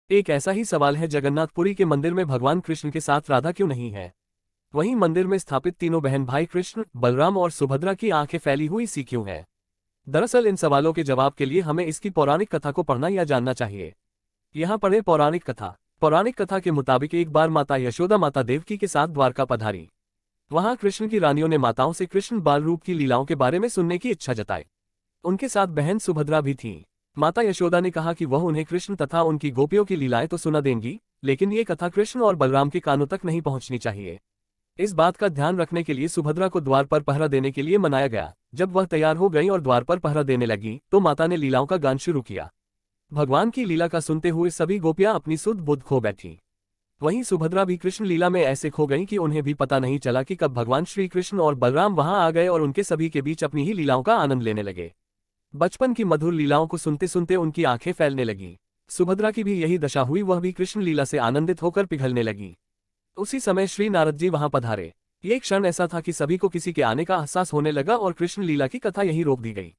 एक ऐसा ही सवाल है, जगन्नाथपुरी के मंदिर में भगवान कृष्ण के साथ राधा क्यों नहीं है? वहीं मंदिर में स्थापित तीनों बहन भाई कृष्ण, बलराम और सुभद्रा की आंखें फैली हुई सी क्यों है? दरअसल इन सवालों के जवाब के लिए हमें इसकी पौराणिक कथा को पढ़ना या जानना चाहिए। यहाँ पढ़े पौराणिक कथा। पौराणिक कथा के मुताबिक एक बार माता यशोदा माता देवकी के साथ द्वारका पधारी। वहां कृष्ण की रानियों ने माताओं से कृष्ण बाल रूप की लीलाओं के बारे में सुनने की इच्छा जताई। उनके साथ बहन सुभद्रा भी थी। माता यशोदा ने कहा कि वह उन्हें कृष्ण तथा उनकी गोपियों की लीलाएं तो सुना देंगी, लेकिन ये कथा कृष्ण और बलराम के कानों तक नहीं पहुंचनी चाहिए। इस बात का ध्यान रखने के लिए सुभद्रा को द्वार पर पहरा देने के लिए मनाया गया। जब वह तैयार हो गई और द्वार पर पहरा देने लगी तो माता ने लीलाओं का गान शुरू किया। भगवान की लीला का सुनते हुए सभी गोपियां अपनी सुध बुध खो बैठी। वहीं सुभद्रा भी कृष्ण लीला में ऐसे खो गईं कि उन्हें भी पता नहीं चला कि कब भगवान श्री कृष्ण और बलराम वहां आ गए और उनके सभी के बीच अपनी ही लीलाओं का आनंद लेने लगे। बचपन की मधुर लीलाओं को सुनते सुनते उनकी आंखें फैलने लगी। सुभद्रा की भी यही दशा हुई, वह भी कृष्ण लीला से आनंदित होकर पिघलने लगी। उसी समय श्री नारद जी वहां पधारे। ये क्षण ऐसा था कि सभी को किसी के आने का एहसास होने लगा और कृष्ण लीला की कथा यहीं रोक दी गई।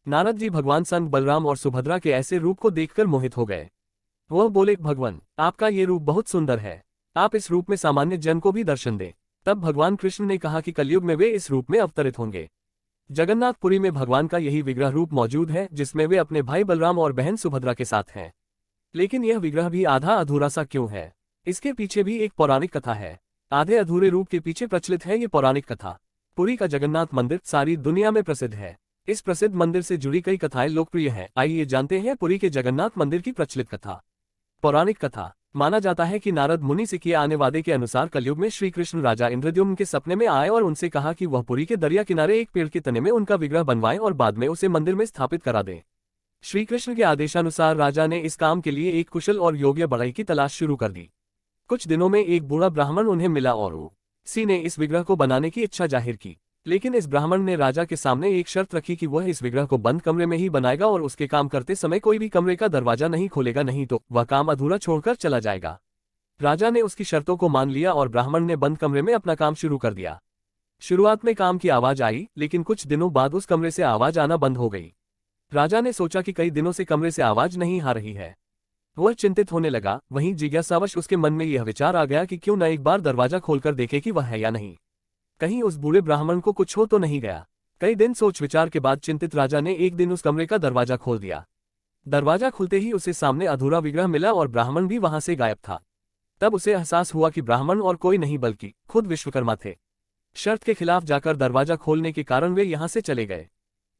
नारद जी भगवान संत बलराम और सुभद्रा के ऐसे रूप को देखकर मोहित हो गए। वह बोले, भगवान आपका ये रूप बहुत सुंदर है, आप इस रूप में सामान्य जन को भी दर्शन दें। तब भगवान कृष्ण ने कहा कि कलयुग में वे इस रूप में अवतरित होंगे। जगन्नाथपुरी में भगवान का यही विग्रह रूप मौजूद है, जिसमें वे अपने भाई बलराम और बहन सुभद्रा के साथ हैं। लेकिन यह विग्रह भी आधा अधूरा सा क्यों है? इसके पीछे भी एक पौराणिक कथा है। आधे अधूरे रूप के पीछे प्रचलित है ये पौराणिक कथा। पुरी का जगन्नाथ मंदिर सारी दुनिया में प्रसिद्ध है। इस प्रसिद्ध मंदिर से जुड़ी कई कथाएं लोकप्रिय हैं। आइए जानते हैं पुरी के जगन्नाथ मंदिर की प्रचलित कथा। पौराणिक कथा। माना जाता है कि नारद मुनि से किए आने वादे के अनुसार कलयुग में श्री कृष्ण राजा इंद्रद्युम्न के सपने में आए और उनसे कहा कि वह पुरी के दरिया किनारे एक पेड़ के तने में उनका विग्रह बनवाएं और बाद में उसे मंदिर में स्थापित करा दें। श्री कृष्ण के आदेशानुसार राजा ने इस काम के लिए एक कुशल और योग्य बढ़ई की तलाश शुरू कर दी। कुछ दिनों में एक बूढ़ा ब्राह्मण उन्हें मिला और उसी ने इस विग्रह को बनाने की इच्छा जाहिर की। लेकिन इस ब्राह्मण ने राजा के सामने एक शर्त रखी कि वह इस विग्रह को बंद कमरे में ही बनाएगा और उसके काम करते समय कोई भी कमरे का दरवाजा नहीं खोलेगा, नहीं तो वह काम अधूरा छोड़कर चला जाएगा। राजा ने उसकी शर्तों को मान लिया और ब्राह्मण ने बंद कमरे में अपना काम शुरू कर दिया। शुरुआत में काम की आवाज आई, लेकिन कुछ दिनों बाद उस कमरे से आवाज आना बंद हो गई। राजा ने सोचा कि कई दिनों से कमरे से आवाज नहीं आ रही है। वह चिंतित होने लगा। वहीं जिज्ञासावश उसके मन में यह विचार आ गया कि क्यों न एक बार दरवाजा खोलकर देखे कि वह है या नहीं, कहीं उस बूढ़े ब्राह्मण को कुछ हो तो नहीं गया। कई दिन सोच विचार के बाद चिंतित राजा ने एक दिन उस कमरे का दरवाजा खोल दिया। दरवाजा खुलते ही उसे सामने अधूरा विग्रह मिला और ब्राह्मण भी वहां से गायब था। तब उसे एहसास हुआ कि ब्राह्मण और कोई नहीं बल्कि खुद विश्वकर्मा थे। शर्त के खिलाफ जाकर दरवाजा खोलने के कारण वे यहां से चले गए।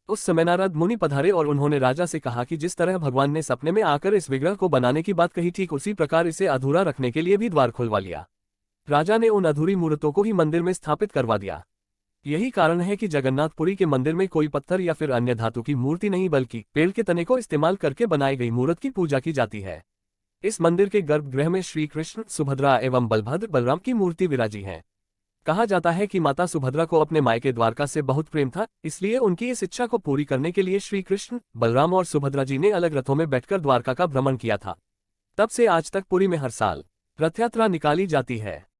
उस समय नारद मुनि पधारे और उन्होंने राजा से कहा कि जिस तरह भगवान ने सपने में आकर इस विग्रह को बनाने की बात कही, ठीक उसी प्रकार इसे अधूरा रखने के लिए भी द्वार खुलवा लिया। राजा ने उन अधूरी मूर्तों को ही मंदिर में स्थापित करवा दिया। यही कारण है कि जगन्नाथपुरी के मंदिर में कोई पत्थर या फिर अन्य धातु की मूर्ति नहीं बल्कि पेड़ के तने को इस्तेमाल करके बनाई गई मूर्त की पूजा की जाती है। इस मंदिर के गर्भगृह में श्री कृष्ण, सुभद्रा एवं बलभद्र बलराम की मूर्ति विराजी है। कहा जाता है कि माता सुभद्रा को अपने मायके द्वारका से बहुत प्रेम था, इसलिए उनकी इस इच्छा को पूरी करने के लिए श्री कृष्ण, बलराम और सुभद्रा जी ने अलग रथों में बैठकर द्वारका का भ्रमण किया था। तब से आज तक पुरी में हर साल रथ यात्रा निकाली जाती है।